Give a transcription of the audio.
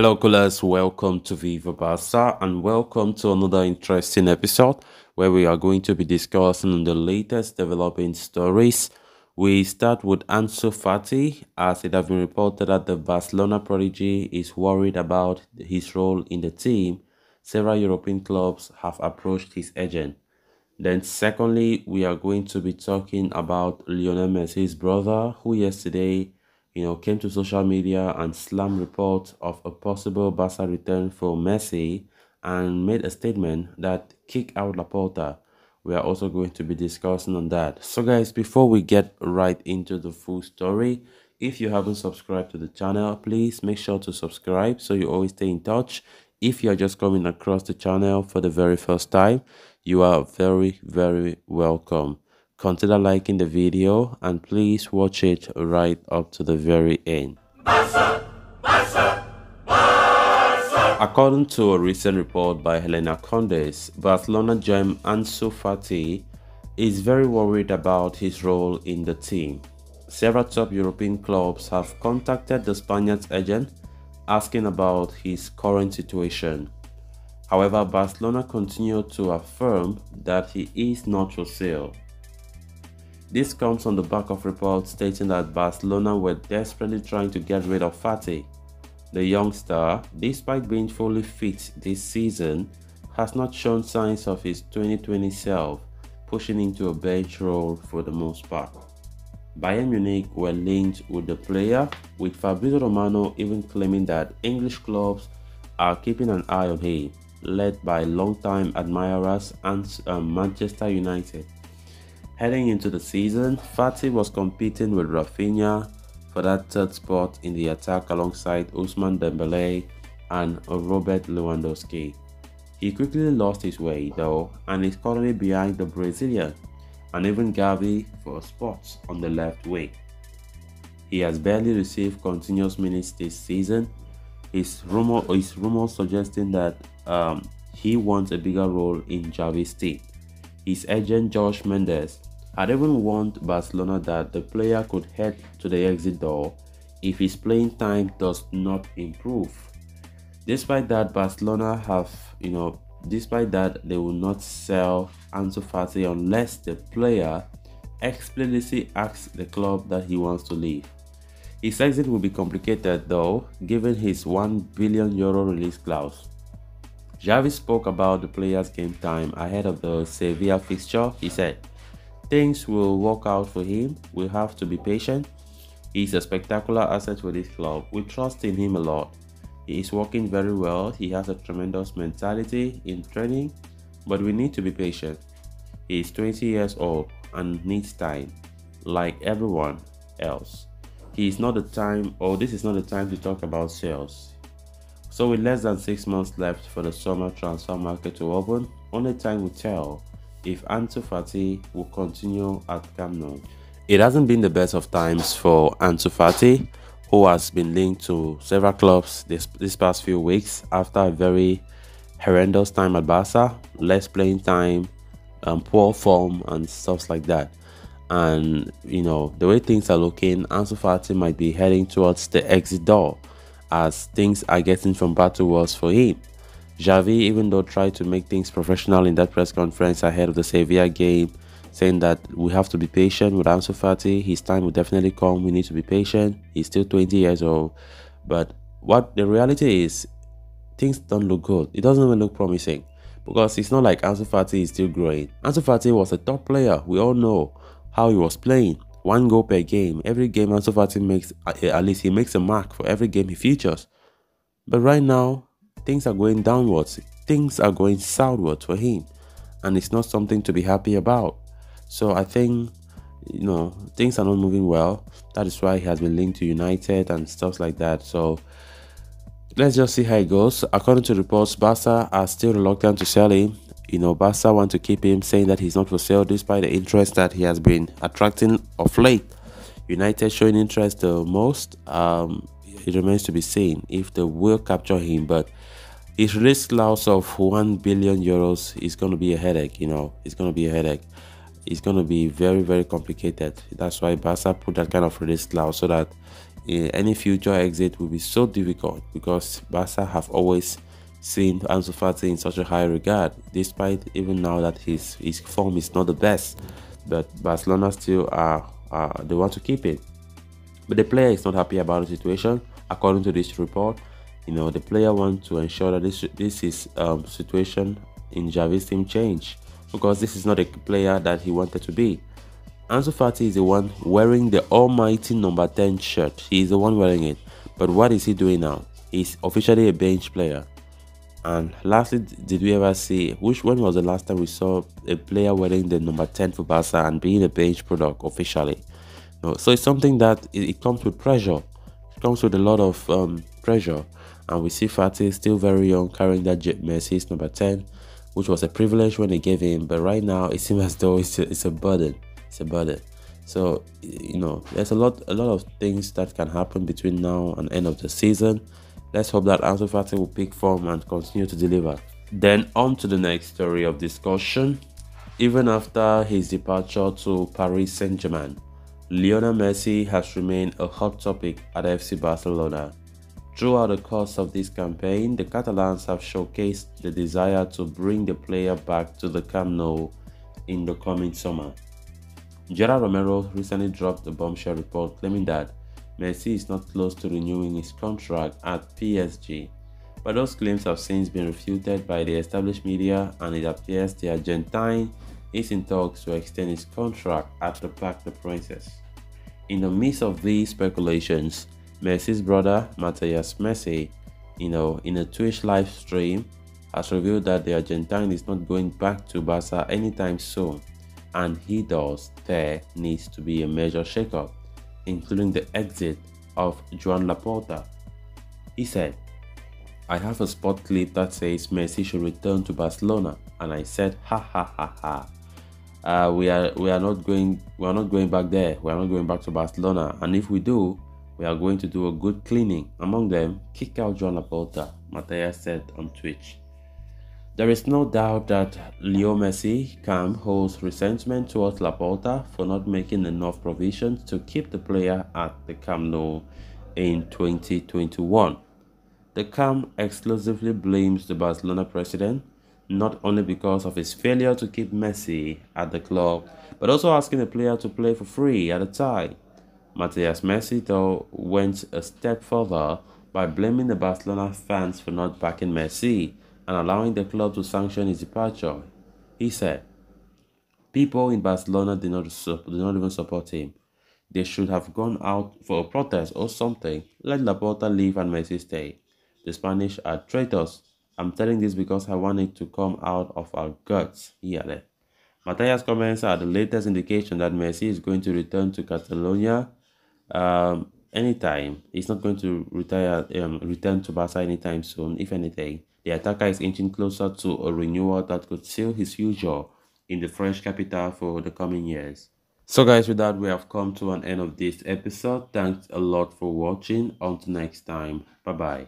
Hello, coolers. Welcome to Viva Barca and welcome to another interesting episode where we are going to be discussing the latest developing stories. We start with Ansu Fati, as it has been reported that the Barcelona prodigy is worried about his role in the team. Several European clubs have approached his agent. Then, secondly, we are going to be talking about Lionel Messi's brother, who yesterday, came to social media and slammed reports of a possible Barca return for Messi and made a statement that kick out Laporta. We are also going to be discussing on that. So, guys, before we get right into the full story, if you haven't subscribed to the channel, please make sure to subscribe so you always stay in touch. If you're just coming across the channel for the very first time, you are very welcome. Consider liking the video and please watch it right up to the very end. Barca, Barca, Barca. According to a recent report by Helena Condes, Barcelona gem Ansu Fati is very worried about his role in the team. Several top European clubs have contacted the Spaniard's agent asking about his current situation. However, Barcelona continued to affirm that he is not for sale. This comes on the back of reports stating that Barcelona were desperately trying to get rid of Fati. The youngster, despite being fully fit this season, has not shown signs of his 2020 self, pushing into a bench role for the most part. Bayern Munich were linked with the player, with Fabrizio Romano even claiming that English clubs are keeping an eye on him, led by longtime admirers and Manchester United. Heading into the season, Fati was competing with Rafinha for that third spot in the attack alongside Ousmane Dembele and Robert Lewandowski. He quickly lost his way though and is currently behind the Brazilian and even Gavi for spots on the left wing. He has barely received continuous minutes this season. His rumor suggesting that he wants a bigger role in Xavi's team. His agent Josh Mendes had even warned Barcelona that the player could head to the exit door if his playing time does not improve. Despite that, despite that, they will not sell Ansu Fati unless the player explicitly asks the club that he wants to leave. His exit will be complicated though, given his €1 billion release clause. Xavi spoke about the player's game time ahead of the Sevilla fixture. He said, "Things will work out for him. We'll have to be patient. He's a spectacular asset for this club. We trust in him a lot. He is working very well. He has a tremendous mentality in training, but we need to be patient. He is 20 years old and needs time, like everyone else. This is not the time to talk about sales." So with less than 6 months left for the summer transfer market to open, only time will tell if Ansu Fati will continue at Camp Nou. It hasn't been the best of times for Ansu Fati, who has been linked to several clubs this past few weeks after a very horrendous time at Barca, less playing time, poor form and stuff like that. And the way things are looking, Ansu Fati might be heading towards the exit door as things are getting from bad to worse for him. Xavi, even though tried to make things professional in that press conference ahead of the Sevilla game, saying that we have to be patient with Ansu Fati, his time will definitely come, we need to be patient, he's still 20 years old. But what the reality is, things don't look good. It doesn't even look promising because it's not like Ansu Fati is still growing. Ansu Fati was a top player. We all know how he was playing. 1 goal per game. Every game Ansu Fati makes, at least he makes a mark for every game he features. But right now, things are going downwards. Things are going southwards for him. And it's not something to be happy about. So I think, things are not moving well. That is why he has been linked to United and stuff like that. So let's just see how it goes. According to reports, Barca are still reluctant to sell him. Barca want to keep him, saying that he's not for sale despite the interest that he has been attracting of late. United showing interest the most. It remains to be seen if they will capture him, but his risk loss of €1 billion is going to be a headache. It's going to be a headache. It's going to be very complicated. That's why Barca put that kind of risk loss so that any future exit will be so difficult because Barca have always seen Ansu Fati in such a high regard, despite even now that his form is not the best. But Barcelona still they want to keep it. But the player is not happy about the situation. According to this report, the player wants to ensure that this is situation in Javi's team change, because this is not a player that he wanted to be. Ansu Fati is the one wearing the almighty number 10 shirt. He is the one wearing it. But what is he doing now? He's officially a bench player. And lastly, did we ever see, when was the last time we saw a player wearing the number 10 for Barca and being a bench product officially? No, so it's something that it comes with pressure. It comes with a lot of pressure. And we see Fati still very young, carrying that Messi's number 10, which was a privilege when they gave him. But right now, it seems as though it's a burden. It's a burden. So, there's a lot of things that can happen between now and end of the season. Let's hope that Ansu Fati will pick form and continue to deliver. Then on to the next story of discussion. Even after his departure to Paris Saint-Germain, Lionel Messi has remained a hot topic at FC Barcelona. Throughout the course of this campaign, the Catalans have showcased the desire to bring the player back to the Camp Nou in the coming summer. Gerard Romero recently dropped a bombshell report claiming that Messi is not close to renewing his contract at PSG, but those claims have since been refuted by the established media, and it appears the Argentine is in talks to extend his contract at the Parc des Princes. In the midst of these speculations, Messi's brother, Matthias Messi, in a Twitch live stream, has revealed that the Argentine is not going back to Barca anytime soon, and there needs to be a major shakeup, including the exit of Joan Laporta. He said, "I have a spot clip that says Messi should return to Barcelona, and I said, ha ha ha ha. We are not going back there. We are not going back to Barcelona, and if we do, we are going to do a good cleaning. Among them, kick out Joan Laporta," Matthias said on Twitch. There is no doubt that Leo Messi camp holds resentment towards Laporta for not making enough provisions to keep the player at the Camp Nou in 2021. The camp exclusively blames the Barcelona president, not only because of his failure to keep Messi at the club, but also asking the player to play for free at the time. Matthias Messi, though, went a step further by blaming the Barcelona fans for not backing Messi and allowing the club to sanction his departure. He said, "People in Barcelona did not even support him. They should have gone out for a protest or something. Let Laporta leave and Messi stay. The Spanish are traitors. I'm telling this because I want it to come out of our guts," he added. Matthias' comments are the latest indication that Messi is going to return to Catalonia anytime. He's not going to return to Barca anytime soon. If anything, the attacker is inching closer to a renewal that could seal his future in the French capital for the coming years. So guys, with that, we have come to an end of this episode. Thanks a lot for watching. Until next time, bye bye.